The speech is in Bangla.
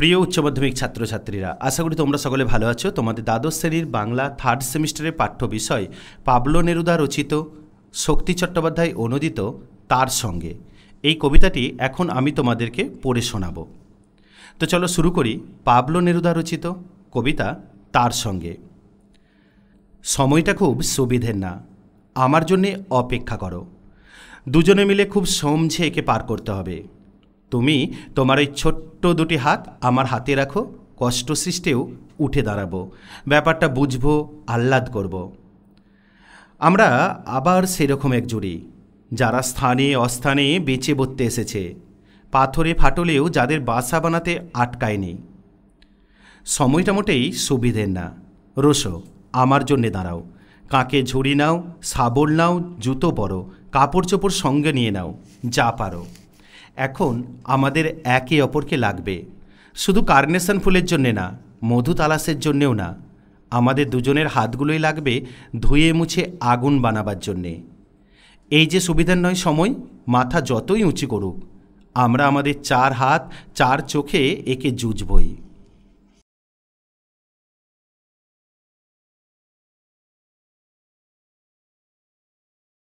প্রিয় উচ্চ মাধ্যমিক ছাত্রছাত্রীরা, আশা করি তোমরা সকলে ভালো আছো। তোমাদের দ্বাদশ শ্রেণীর বাংলা থার্ড সেমিস্টারের পাঠ্য বিষয় পাবলো নেরুদা রচিত, শক্তি চট্টোপাধ্যায় অনুদিত তার সঙ্গে এই কবিতাটি এখন আমি তোমাদেরকে পড়ে শোনাব। তো চলো শুরু করি। পাবলো নেরুদা রচিত কবিতা তার সঙ্গে। সময়টা খুব সুবিধের না, আমার জন্যে অপেক্ষা করো। দুজনে মিলে খুব সমঝে একে পার করতে হবে। তুমি তোমার এই ছোট্ট দুটি হাত আমার হাতে রাখো, কষ্ট সৃষ্টেও উঠে দাঁড়াবো, ব্যাপারটা বুঝবো, আহ্লাদ করব। আমরা আবার সেরকম এক জুড়ি, যারা স্থানে অস্থানে বেঁচে বসতে এসেছে, পাথরে ফাটলেও যাদের বাসা বানাতে আটকায়নি। সময়টা মোটেই সুবিধের না, রোসো আমার জন্যে দাঁড়াও। কাকে ঝুড়ি নাও, শাবল নাও, জুতো পরো, কাপড় চোপড় সঙ্গে নিয়ে নাও, যা পারো। এখন আমাদের একে অপরকে লাগবে, শুধু কার্নেশন ফুলের জন্যে না, মধু তালাশের জন্যেও না। আমাদের দুজনের হাতগুলোই লাগবে ধুয়ে মুছে আগুন বানাবার জন্যে। এই যে সুবিধার নয় সময়, মাথা যতই উঁচু করুক, আমরা আমাদের চার হাত চার চোখে একে জুঝবই।